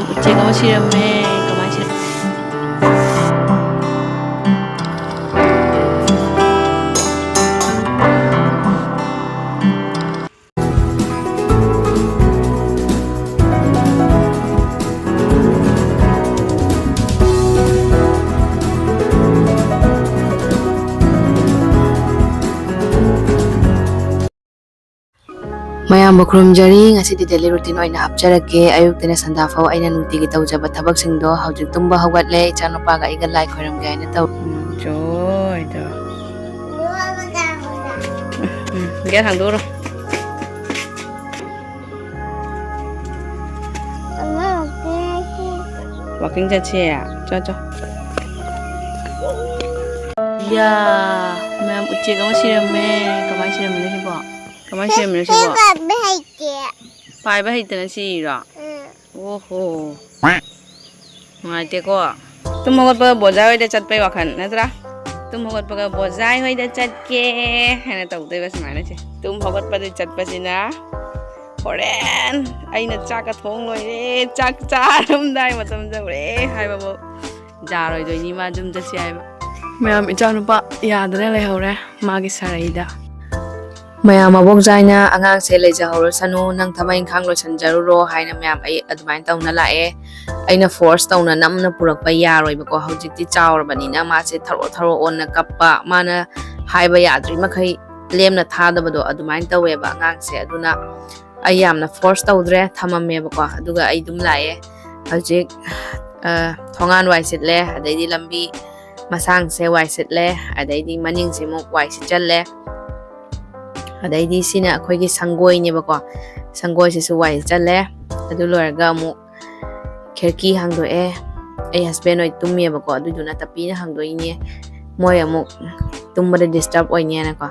ꯃꯌꯥꯝ ꯎꯆꯦꯛ ꯑꯃ ꯁꯤꯔꯝꯃꯦ ꯀꯃꯥꯏꯅ ꯁꯤꯔꯝꯃꯦ ꯃꯌꯥꯝꯕꯨ ꯈꯨꯔꯨꯝꯖꯔꯤ ꯉꯁꯤꯗꯤ ꯗꯦꯂꯤ ꯔꯨꯇꯤꯟ ꯑꯣꯏꯅ ꯍꯥꯞꯆꯔꯛꯀꯦ ꯑꯌꯨꯛꯇꯩꯅ ꯁꯟꯗꯥꯐꯥꯎ ꯑꯩꯅ ꯅꯨꯡꯇꯤꯒꯤ ꯇꯧꯖꯕ ꯊꯕꯛꯁꯤꯡꯗꯣ ꯍꯧꯖꯤꯛ ꯇꯨꯝꯕ ꯍꯧꯒꯠꯂꯦ ꯏꯆꯥꯅꯨꯄꯥꯒ ꯑꯩꯒ ꯂꯥꯏ ꯈꯣꯏꯔꯝꯒꯦ ꯍꯥꯏꯅ ꯇꯧ ꯖꯣꯏꯗꯣ ꯒꯦꯠ ꯍꯥꯡꯗꯣꯛꯎꯔꯣ ꯋꯥꯀꯤꯡ ꯆꯠꯁꯦ ꯆꯠ ꯌꯥ ꯃꯌꯥꯝ ꯎꯆꯦꯛ ꯑꯃ ꯁꯤꯔꯝꯃꯦ ꯀꯃꯥꯏꯅ ꯁꯤꯔꯝꯃꯤꯅꯣ ꯁꯤꯕꯣ ꯀꯃꯥꯏꯅ ꯁꯤꯔꯝꯃꯤꯅꯣ ꯁꯤꯕꯣ ꯄꯥꯏꯕ ꯍꯩꯇꯅ ꯁꯤꯔꯤꯔꯣ ꯑꯣꯍꯣ ꯅꯨꯡꯉꯥꯏꯇꯦꯀꯣ ꯇꯨꯝ ꯍꯧꯒꯠꯄꯒ ꯕꯣꯖꯥꯏ ꯍꯣꯏꯗ ꯆꯠꯄꯩ ꯋꯥꯈꯜ ꯅꯠꯇ꯭ꯔꯥ ꯇꯨꯝ ꯍꯧꯒꯠꯄꯒ ꯕꯣꯖꯥꯏ ꯍꯣꯏꯗ ꯆꯠꯀꯦ ꯍꯥꯏꯅ ꯇꯧꯗꯣꯏꯕ ꯁꯨꯃꯥꯏꯅ ꯁꯦ ꯇꯨꯝ ꯍꯧꯒꯠꯄꯗꯩ ꯆꯠꯄꯁꯤꯅ ꯍꯣꯔꯦꯟ ꯑꯩꯅ ꯆꯥꯛꯀ ꯊꯣꯡ ꯂꯣꯏꯔꯦ ꯆꯥꯛ ꯆꯥꯔꯝꯗꯥꯏ ꯃꯇꯝ ꯌꯧꯔꯦ ꯍꯥꯏꯕꯐꯥꯎ ꯌꯥꯔꯣꯏꯗꯣꯏꯅꯤ ꯃꯥ ꯑꯗꯨꯝ ꯆꯠꯁꯤ ꯍꯥꯏꯕ ꯃꯌꯥꯝ ꯏꯆꯥꯅꯨꯄꯥ ꯌꯥꯗꯅ ꯂꯩꯍꯧꯔꯦ ꯃꯥꯒꯤ ꯁꯥꯔꯩꯗ ꯃꯌꯥꯝ ꯃꯕꯣꯛꯆꯥꯏꯅ ꯑꯉꯥꯡꯁꯦ ꯂꯩꯖꯍꯧꯔꯁꯅꯨ ꯅꯪ ꯊꯕꯛ ꯏꯪꯈꯥꯡ ꯂꯣꯏꯁꯤꯟꯖꯔꯨꯔꯣ ꯍꯥꯏꯅ ꯃꯌꯥꯝ ꯑꯩ ꯑꯗꯨꯃꯥꯏꯅ ꯇꯧꯅ ꯂꯥꯛꯑꯦ ꯑꯩꯅ ꯐꯣꯔꯁ ꯇꯧꯅ ꯅꯝꯅ ꯄꯨꯔꯛꯄ ꯌꯥꯔꯣꯏꯕꯀꯣ ꯍꯧꯖꯤꯛꯇꯤ ꯆꯥꯎꯔꯕꯅꯤꯅ ꯃꯥꯁꯦ ꯊꯔꯣ ꯑꯣꯟꯅ ꯀꯞꯄ ꯃꯥꯅ ꯍꯥꯏꯕ ꯌꯥꯗ꯭ꯔꯤ ꯃꯈꯩ ꯂꯦꯝꯅ ꯊꯥꯗꯕꯗꯣ ꯑꯗꯨꯃꯥꯏꯅ ꯇꯧꯋꯦꯕ ꯑꯉꯥꯡꯁꯦ ꯑꯗꯨꯅ ꯑꯩ ꯌꯥꯝꯅ ꯐꯣꯔꯁ ꯇꯧꯗ꯭ꯔꯦ ꯊꯝꯃꯝꯃꯦꯕꯀꯣ ꯑꯗꯨꯒ ꯑꯩ ꯑꯗꯨꯝ ꯂꯥꯛꯑꯦ ꯍꯧꯖꯤꯛ ꯊꯣꯡꯒꯥꯟ ꯋꯥꯏ ꯁꯤꯠꯂꯦ ꯑꯗꯩꯗꯤ ꯂꯝꯕꯤ ꯃꯁꯥꯡꯁꯦ ꯋꯥꯏ ꯁꯤꯠꯂꯦ ꯑꯗꯩꯗꯤ ꯃꯅꯤꯡꯁꯦ ꯑꯃꯨꯛ ꯋꯥꯏ ꯁꯤꯠꯆꯜꯂꯦ ꯑꯗꯩꯗꯤ ꯁꯤꯅ ꯑꯩꯈꯣꯏꯒꯤ ꯁꯪꯒꯣꯏꯅꯦꯕꯀꯣ ꯁꯪꯒꯣꯏꯁꯤꯁꯨ ꯋꯥꯏ ꯁꯤꯠꯆꯜꯂꯦ ꯑꯗꯨ ꯂꯣꯏꯔꯒ ꯑꯃꯨꯛ ꯈꯤꯔꯀꯤ ꯍꯥꯡꯗꯣꯛꯑꯦ ꯑꯩ ꯍꯁꯕꯦꯟ ꯍꯣꯏ ꯇꯨꯝꯃꯦꯕꯀꯣ ꯑꯗꯨꯏꯗꯨꯅ ꯇꯞꯄꯤꯅ ꯍꯥꯡꯗꯣꯛꯏꯅꯦ ꯃꯣꯏ ꯑꯃꯨꯛ ꯇꯨꯝꯕꯗ ꯗꯤꯁꯇꯔꯕ ꯑꯣꯏꯅꯦꯅꯀꯣ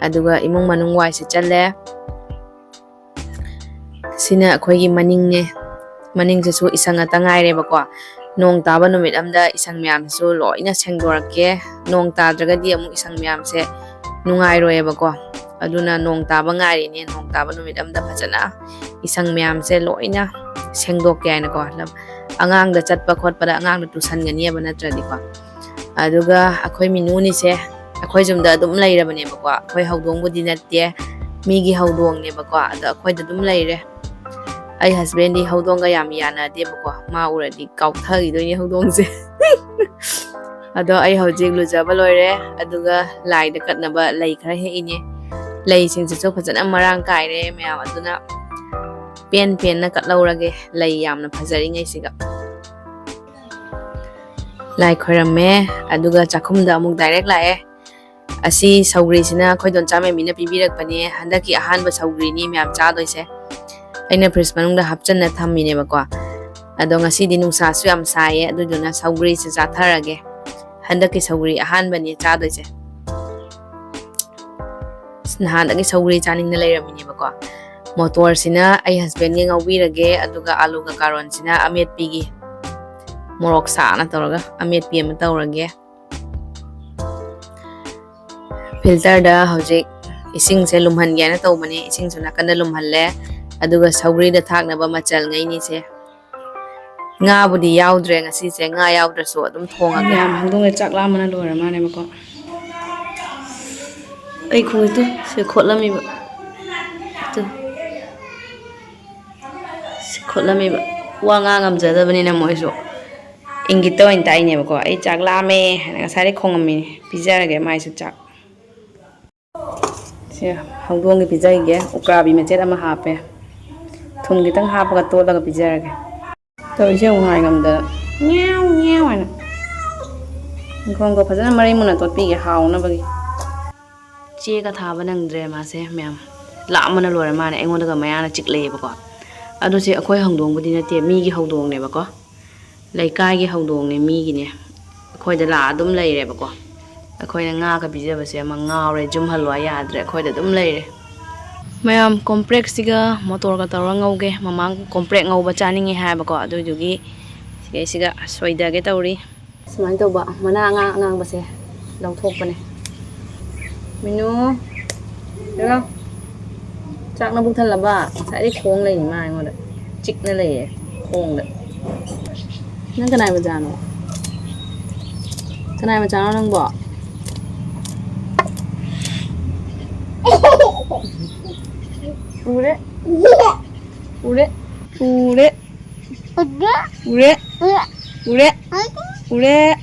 ꯑꯗꯨꯒ ꯏꯃꯨꯡ ꯃꯅꯨꯡ ꯋꯥꯏ ꯁꯤꯠꯆꯜꯂꯦ ꯁꯤꯅ ꯑꯩꯈꯣꯏꯒꯤ ꯃꯅꯤꯡꯅꯦ ꯃꯅꯤꯡꯁꯤꯁꯨ ꯏꯁꯪ ꯉꯥꯛꯇ ꯉꯥꯏꯔꯦꯕꯀꯣ ꯅꯣꯡ ꯇꯥꯕ ꯅꯨꯃꯤꯠ ꯑꯃꯗ ꯏꯁꯪ ꯃꯌꯥꯝꯁꯤꯁꯨ ꯂꯣꯏꯅ ꯁꯦꯡꯗꯣꯔꯛꯀꯦ ꯅꯣꯡ ꯇꯥꯗ꯭ꯔꯒꯗꯤ ꯑꯃꯨꯛ ꯏꯁꯪ ꯃꯌꯥꯝꯁꯦ ꯅꯨꯡꯉꯥꯏꯔꯣꯏꯑꯕꯀꯣ ꯑꯗꯨꯅ ꯅꯣꯡ ꯇꯥꯕ ꯉꯥꯏꯔꯤꯅꯦ ꯅꯣꯡ ꯇꯥꯕ ꯅꯨꯃꯤꯠ ꯑꯃꯗ ꯐꯖꯅ ꯏꯁꯪ ꯃꯌꯥꯝꯁꯦ ꯂꯣꯏꯅ ꯁꯦꯡꯗꯣꯛꯀꯦ ꯍꯥꯏꯅꯀꯣ ꯑꯉꯥꯡꯗ ꯆꯠꯄ ꯈꯣꯠꯄꯗ ꯑꯉꯥꯡꯗ ꯇꯨꯁꯟꯒꯅꯤꯕ ꯅꯠꯇ꯭ꯔꯗꯤꯀꯣ ꯑꯗꯨꯒ ꯑꯩꯈꯣꯏ ꯃꯤꯅꯨꯅꯤꯁꯦ ꯑꯩꯈꯣꯏ ꯌꯨꯝꯗ ꯑꯗꯨꯝ ꯂꯩꯔꯕꯅꯦꯕꯀꯣ ꯑꯩꯈꯣꯏ ꯍꯧꯗꯣꯡꯕꯨꯗꯤ ꯅꯠꯇꯦ ꯃꯤꯒꯤ ꯍꯧꯗꯣꯡꯅꯦꯕꯀꯣ ꯑꯗꯣ ꯑꯩꯈꯣꯏꯗ ꯑꯗꯨꯝ ꯂꯩꯔꯦ ꯑꯩ ꯍꯁꯕꯦꯟꯗꯤ ꯍꯧꯗꯣꯡꯒ ꯌꯥꯝ ꯌꯥꯅꯗꯦꯕꯀꯣ ꯃꯥ ꯎꯔꯗꯤ ꯀꯥꯎꯊꯈꯤꯗꯣꯏꯅꯦ ꯍꯧꯗꯣꯡꯁꯦ ꯑꯗꯣ ꯑꯩ ꯍꯧꯖꯤꯛ ꯂꯨꯖꯕ ꯂꯣꯏꯔꯦ ꯑꯗꯨꯒ ꯂꯥꯏꯗ ꯀꯠꯅꯕ ꯂꯩ ꯈꯔ ꯍꯦꯛꯏꯅꯦ ꯂꯩꯁꯤꯡꯁꯤꯁꯨ ꯐꯖꯅ ꯃꯔꯥꯡ ꯀꯥꯏꯔꯦ ꯃꯌꯥꯝ ꯑꯗꯨꯅ ꯄꯦꯟꯅ ꯀꯠꯍꯧꯔꯒꯦ ꯂꯩ ꯌꯥꯝꯅ ꯐꯖꯔꯤꯉꯩꯁꯤꯒ ꯂꯥꯏ ꯈꯣꯏꯔꯝꯃꯦ ꯑꯗꯨꯒ ꯆꯥꯛꯈꯨꯝꯗ ꯑꯃꯨꯛ ꯗꯥꯏꯔꯦꯛ ꯂꯥꯛꯑꯦ ꯑꯁꯤ ꯁꯧꯒ꯭ꯔꯤꯁꯤꯅ ꯑꯩꯈꯣꯏ ꯗꯣꯟꯆꯥ ꯃꯦꯃꯤꯅ ꯄꯤꯕꯤꯔꯛꯄꯅꯦ ꯍꯟꯗꯛꯀꯤ ꯑꯍꯥꯟꯕ ꯁꯧꯒ꯭ꯔꯤꯅꯤ ꯃꯌꯥꯝ ꯆꯥꯗꯣꯏꯁꯦ ꯑꯩꯅ ꯐ꯭ꯔꯤꯖ ꯃꯅꯨꯡꯗ ꯍꯥꯞꯆꯟꯅ ꯊꯝꯃꯤꯅꯦꯕꯀꯣ ꯑꯗꯣ ꯉꯁꯤꯗꯤ ꯅꯨꯡꯁꯥꯁꯨ ꯌꯥꯝ ꯁꯥꯏꯌꯦ ꯑꯗꯨꯗꯨꯅ ꯁꯧꯒ꯭ꯔꯤꯁꯦ ꯆꯥꯊꯔꯒꯦ ꯍꯟꯗꯛꯀꯤ ꯁꯧꯒ꯭ꯔꯤ ꯑꯍꯥꯟꯕꯅꯤ ꯆꯥꯗꯣꯏꯁꯦ ꯅꯍꯥꯟꯗꯒꯤ ꯁꯧꯒ꯭ꯔꯤ ꯆꯥꯅꯤꯡꯅ ꯂꯩꯔꯝꯃꯤꯅꯦꯕꯀோ ꯃꯣꯇꯣꯔꯁꯤꯅ ꯑꯩ ꯍꯁꯕꯦꯟꯒꯤ ꯉꯧꯕꯤꯔꯒꯦ ꯑꯗꯨꯒ ꯑꯥꯂꯨꯒ ꯀꯥꯔꯣꯟꯁꯤꯅ ꯑꯃꯦꯠꯄꯤꯒꯤ ꯃꯣꯔꯣꯛ ꯁꯥꯅ ꯇꯧꯔꯒ ꯑꯃꯦꯠꯄꯤ ꯑꯃ ꯇꯧꯔꯒꯦ ꯐꯤꯜꯇꯔꯗ ꯍꯧꯖꯤꯛ ꯏꯁꯤꯡꯁꯦ ꯂꯨꯝꯍꯟꯒꯦꯅ ꯇꯧꯕꯅꯦ ꯏꯁꯤꯡꯁꯨ ꯅꯥꯀꯟꯗ ꯂꯨꯝꯍꯜꯂꯦ ꯑꯗꯨꯒ ꯁꯧꯒ꯭ꯔꯤꯗ ꯊꯥꯛꯅꯕ ꯃꯆꯜꯉꯩꯅꯤꯁꯦ ꯉꯥꯕꯨꯗꯤ ꯌꯥꯎꯗ꯭ꯔꯦ ꯉꯁꯤꯁꯦ ꯉꯥ ꯌꯥꯎꯗ꯭ꯔꯁꯨ ꯑꯗꯨꯝ ꯊꯣꯡꯉꯒꯦ ꯌꯥꯝ ꯍꯧꯗꯣꯡꯅ ꯆꯥꯛ ꯂꯥꯝꯕꯅ ꯂꯣꯏꯔ ꯃꯥꯅꯦꯕꯀꯣ ꯑꯩ ꯈꯣꯡꯉꯛꯇꯨ ꯁꯤ ꯈꯣꯠꯂꯝꯃꯤꯕ ꯁꯤ ꯈꯣꯠꯂꯝꯃꯤꯕ ꯋꯥ ꯉꯥꯡ ꯉꯝꯖꯗꯕꯅꯤꯅ ꯃꯣꯏꯁꯨ ꯏꯪꯒꯤꯠꯇ ꯑꯣꯏꯅ ꯇꯥꯛꯏꯅꯦꯕꯀꯣ ꯑꯩ ꯆꯥꯛ ꯂꯥꯝꯃꯦ ꯍꯥꯏꯅ ꯉꯁꯥꯏꯗꯩ ꯈꯣꯡꯉꯝꯃꯤꯅꯦ ꯄꯤꯖꯔꯒꯦ ꯃꯥꯏꯁꯨ ꯆꯥꯛ ꯁꯤ ꯍꯧꯗꯣꯡꯒꯤ ꯄꯤꯖꯒꯤꯒꯦ ꯎꯀꯥꯕꯤ ꯃꯆꯦꯠ ꯑꯃ ꯍꯥꯞꯄꯦ ꯊꯨꯝ ꯈꯤꯇꯪ ꯍꯥꯞꯄꯒ ꯇꯣꯠꯂꯒ ꯄꯤꯖꯔꯒꯦ ꯇꯧꯔꯤꯁꯦ ꯑꯃꯨꯛ ꯉꯥꯏ ꯉꯝꯗꯅ ꯉꯦꯎ ꯉꯦꯎ ꯍꯥꯏꯅ ꯏꯪꯈꯣꯜꯒ ꯐꯖꯅ ꯃꯔꯩ ꯃꯨꯟꯅ ꯇꯣꯠꯄꯤꯒꯦ ꯍꯥꯎꯅꯕꯒꯤ ꯆꯦꯒ ꯊꯥꯕ ꯅꯪꯗ꯭ꯔꯦ ꯃꯥꯁꯦ ꯃꯌꯥꯝ ꯂꯥꯛꯑꯝꯕꯅ ꯂꯣꯏꯔ ꯃꯥꯅꯦ ꯑꯩꯉꯣꯟꯗꯒ ꯃꯌꯥꯅ ꯆꯤꯛꯂꯛꯑꯦꯕꯀꯣ ꯑꯗꯨ ꯁꯤ ꯑꯩꯈꯣꯏ ꯍꯧꯗꯣꯡꯕꯨꯗꯤ ꯅꯠꯇꯦ ꯃꯤꯒꯤ ꯍꯧꯗꯣꯡꯅꯦꯕꯀꯣ ꯂꯩꯀꯥꯏꯒꯤ ꯍꯧꯗꯣꯡꯅꯦ ꯃꯤꯒꯤꯅꯦ ꯑꯩꯈꯣꯏꯗ ꯂꯥꯛꯑ ꯑꯗꯨꯝ ꯂꯩꯔꯦꯕꯀꯣ ꯑꯩꯈꯣꯏꯅ ꯉꯥꯒ ꯄꯤꯖꯕꯁꯦ ꯑꯃ ꯉꯥꯎꯔꯦ ꯖꯨꯝ ꯍꯜꯂꯨ ꯌꯥꯗ꯭ꯔꯦ ꯑꯩꯈꯣꯏꯗ ꯑꯗꯨꯝ ꯂꯩꯔꯦ ꯃꯌꯥꯝ ꯀꯣꯝꯄ꯭ꯔꯦꯛꯁꯤꯒ ꯃꯣꯇꯣꯔꯒ ꯇꯧꯔꯒ ꯉꯧꯒꯦ ꯃꯃꯥꯡ ꯀꯣꯝꯄ꯭ꯔꯦꯛ ꯉꯧꯕ ꯆꯥꯅꯤꯡꯉꯦ ꯍꯥꯏꯕꯀꯣ ꯑꯗꯨꯏꯗꯨꯒꯤ ꯁꯤꯒꯩꯁꯤꯒ ꯁꯣꯏꯗꯒꯦ ꯇꯧꯔꯤ ꯁꯨꯃꯥꯏꯅ ꯇꯧꯕ ꯃꯅꯥ ꯑꯉꯥꯡꯕꯁꯦ ꯂꯧꯊꯣꯛꯄꯅꯦ ꯃꯤꯅꯨ ꯍꯦꯔꯣ ꯆꯥꯛ ꯅꯕꯨꯛ ꯊꯜꯂꯕ ꯉꯁꯥꯏꯗꯩ ꯈꯣꯡ ꯂꯩꯅꯤ ꯃꯥ ꯑꯩꯉꯣꯟꯗ ꯆꯤꯛꯅ ꯂꯩꯌꯦ ꯈꯣꯡꯗ Nang kanai majano. Kanai majano nang bo. Ure. Ure. Ure. Ure. Ure. Ure.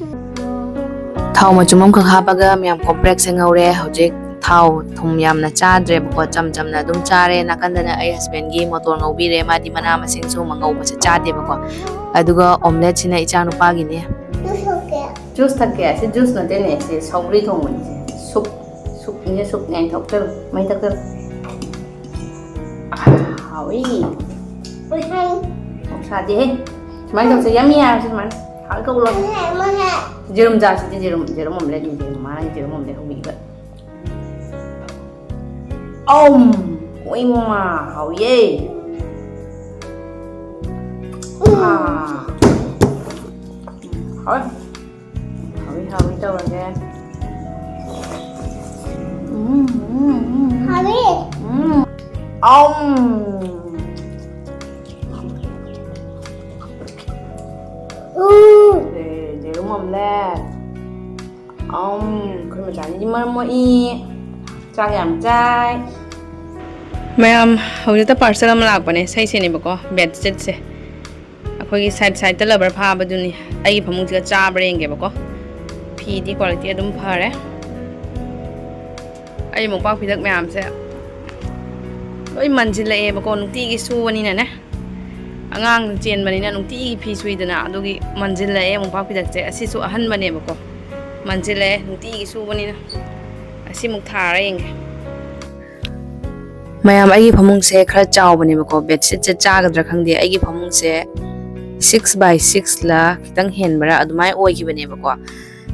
Thau machumam khak hapaga myam complex ngaure hojik thau thum yamna chadre bako cham chamna dum chare nakandana ai husband gi motor ngobire madi mana masing su mangau ba chade bako aduga omelette sina icha nu pa gi ne juice thakke se juice na tene se sauri thong mani soup ini soup ngai thok ter mai tak ter hawi oi hai sa de mai thok se yummy ya se man hal ko lo jerum ja se jerum omelette ni jerum ma jerum omelette hobi ba ôi mà hậu ye hỏi hỏi đâu rồi kìa ông để đúng không lẹ ông khi mà trả đi mà mua y trang giảm trai Ma'am, hꯧꯖꯤꯛꯇ parcel ama lakpane sai se ne bako bed sheet se akhoi side side ta labar pha baduni ai phamung ga cha brenge bako phi di quality adum phare ai mong pak phidak ma'am se loi manjil la e bako nungti gi su wani na ne angang chen bani na nungti gi phi sui dana adugi manjil la e mong pak phidak se asi su ahan bane bako manjil la nungti gi su wani na asi muk thara enge Mayam ai phamung se khara chaw bane bako bed sheet che chagadra khangde ai phamung se 6x6 la kitang hen bara adumai oi ki bane bako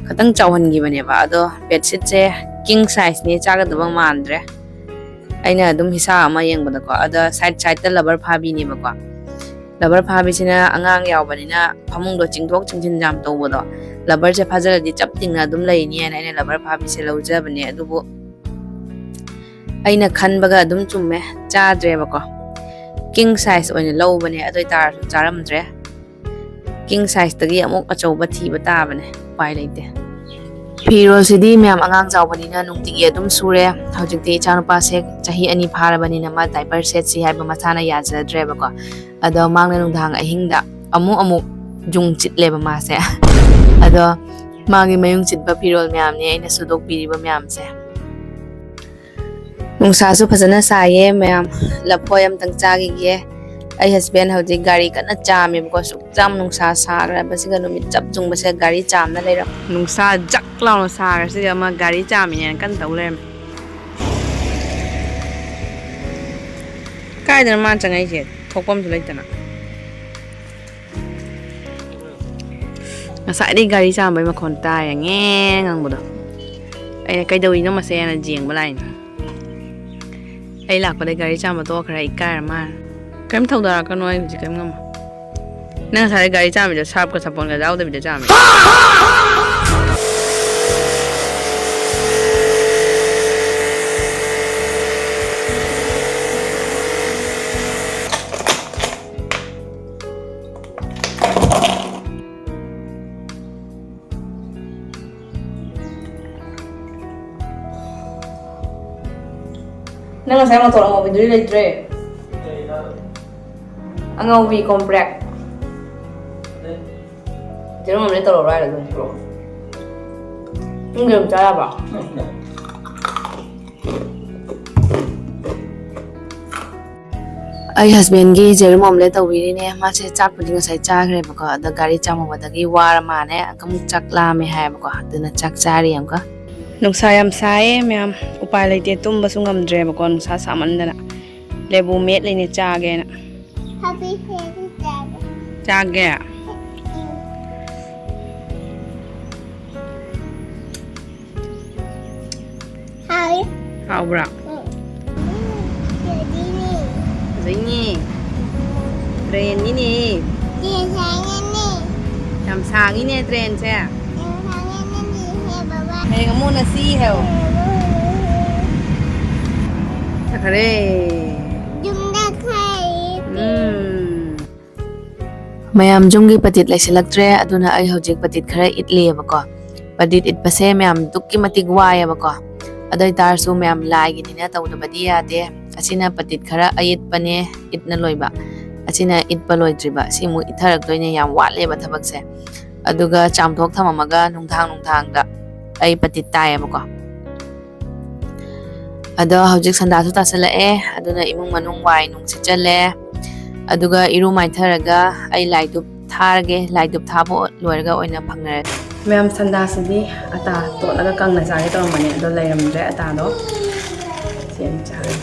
khatang chawhan gi bane ba ado bed sheet che king size ni chagadaba mandre aina adum hisa ama yeng bada ko ada side side ta labar phabi ni bako labar phabi sina angang yaw bani na phamung do chingthok chingjin jam to bodo labar che phajala di chap ting na adum lai ni aina labar phabi se lauja bane adubu aina khanbaga adum chumme chadre bako king size oina low bane adoi tar charamdre king size tagi amuk achauba thiba ta bane pai leite phiro sidi myam angang jaw bani na nungtigi adum sure hojikti chanu pa se chahi ani phara bani na ma diaper set si haiba mathana yajadre bako ado mangna nungdhang ahingda amu jung chitle ba ma se ado magi mayung chitba phirol myam ne aina sudok piriba myam se Nungsa su phajana saye ma'am lapoi am tang chagi ge ai husband hauji gari kana chame bako suk cham nungsa sagra basiga numit chap jung base gari cham na leira nungsa jak law sagra siga ma gari cham ne kan taulem kai da ma changai je thokpam su leitana ngasai di gari cham bai ma khon ta ya nge ngang bodo ai kai doi no ma se na jing balai ai lạc vào đây gari chama to khara ikar ma kem thaudara ka noi ji kem ngam na sai gari chama je sap ka sapon ga daw de bi chama Nang saya motor ang diri letre. Ang obi comprek. Jerum mo leto rai la dun pro. Ngem cha ba. Ai husband gi jerum mo leto wi ne ma se chak pudi nga sai cha gre ba ko da gari cha mo ba da gi war ma ne kam chak la me ha ba ko duna chak chari am ka Nungsa yam sae myam upai leite tumba su ngamdre bako nungsa samandana lebu met le ne chage na happy chage how bra Zini tren ni yam sang ni tren se Hey, kamu nasi heo. Takare. Jumda khai. mayam junggi patit laisilaktre aduna ai hojik patit khara itliyabako patit itpase mayam dukki matik wayabako adai tarsu mayam laigi nina tawdabadi yade asina patit khara ayitpane itna loiba asina itpa loidriba simu itharakdoine yam watleba thabakse aduga chamthok thamamaga nungdhang ai patit tayabako ado hojik sandasu tasalae aduna imung manung wai nung sichale aduga iru maitharaga ai laidup tharage laidup thabo loiraga oina phangnare mayam sandasidi ata tolaga kangna jage tormani ado lairamdre ata do chen chare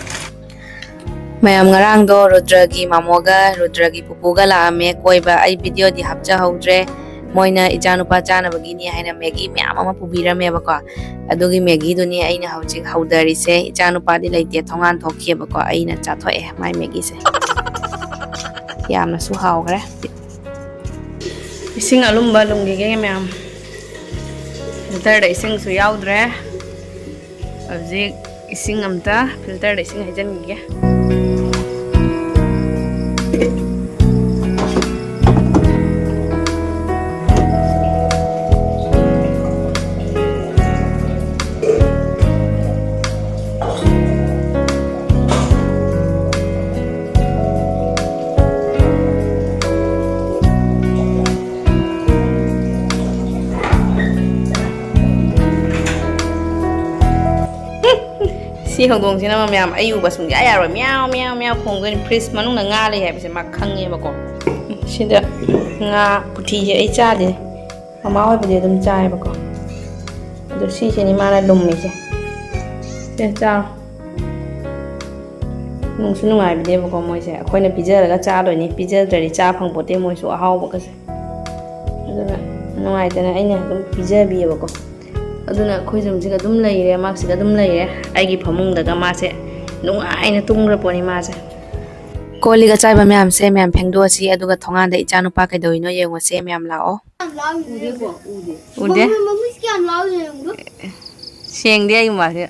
mayam ngarang do rudragi mamoga rudragi pupuga laame koiba ai video di hapcha haudre moina ijanupa chana bagini haina megi myam ama pubirame bako adugi megi duni aina hojik haudari se ijanupa di laite thongan thokhe bako aina chathoe mai megi se yamna su hawgre ising alumba lungige myam filter da ising su yaudre abjik ising amta filter da ising hajan gige si hongdong sina ma myam ayu ba sung ya ro meow meow meow khongdoi freeze manung na nga le haibse ma khange ba ko sida nga puthi je ai cha de mama hoi bide dum chai ba ko adu si se ni ma la lum mi se se cha nung su nungai bide ba ko moi se akhoi na pizza ga cha doi ni pizza dari cha phang pote moi su ahau ba ka se adu na nungai dana aina dum pizza bi ba ko aduna khoijumsiga dum leire maksiga dum leire aigi phamungdaga mase nungaina tungra poni mase koliga chaiba myam se myam phengdo si aduga thonganda ichanupa kaidoino yengo se myam lao ude sengde ai mase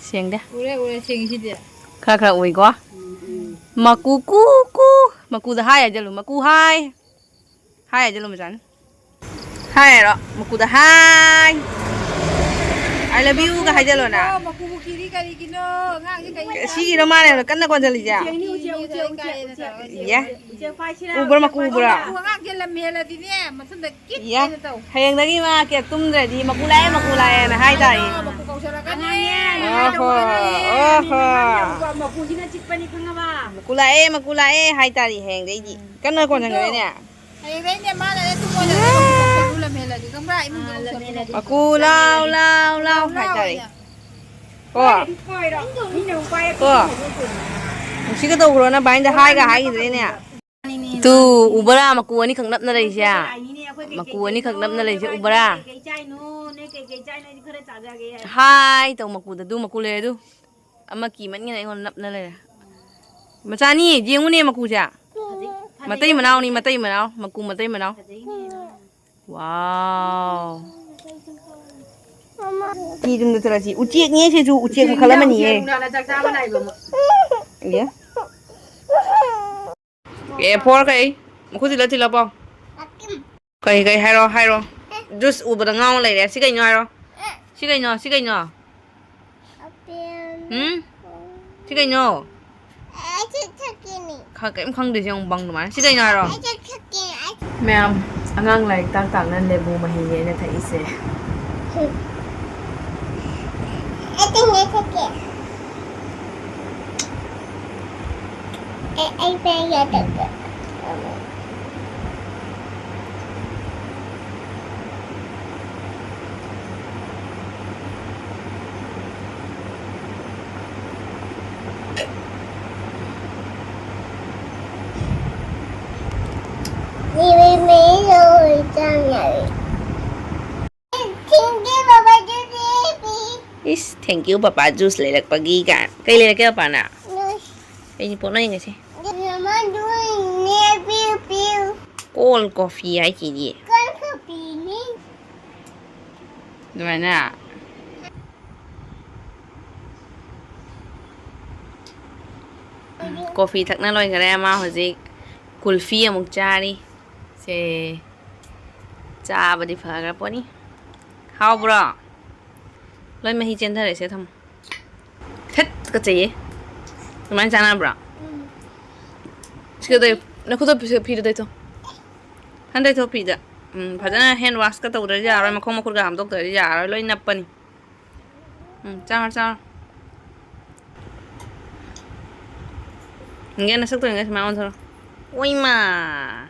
sengde ure sengsi de kha ui ko maku ku maku da hai ajalu maku hai hai aja lo macam hai ro maku dah hai I love you ka hai jalo na maku kiri kali kino si ro mane kan na kon jali ja ya uber maku ubra ya hayang lagi ma ke tum di maku lae na hai dai maku lae hai tari hang dei ji kan na kon jang ne aku lau hai tari si ka tau na bain da hai ga hai de ne tu ubara maku ani khang nap na lai sia maku ani khang nap na lai sia ubara hai tau maku da du maku le du ama ki man ngai ngon nap na lai macani jengu ne maku sia matai manau ni matai manau maku matai manau wow ti dum da si uciek ni se ju uciek makhala mani e ya ke por kai maku tila pa kai hai ro jus u ba ngau lai re si kai nyoi ro si kai no si kai no cái không được trong bằng mà xin đây nói rồi mẹ anh ăn lại tăng tăng nên để bù mà hình như này thấy sẽ anh bây giờ được Is thank you papa juice lelak pagi kan. Kai lelak ke apa nak? Ini pun nanya sih. Cold coffee ai chị gì? Cold coffee ni. Mana? coffee thakna loi gare ma hoji kulfi amuk chari se cha badi phagra poni how bro loi ma hi chen thare se tham thet ka chaye tuman chana bro sika dai na khuda phi dai to han dai to phi da phajana hand wash ka tawdar ya roi makhong makhur ga ham dok dar ya roi loi napani cha Nghe nó sắc tuổi nghe mà on thôi. Ôi mà.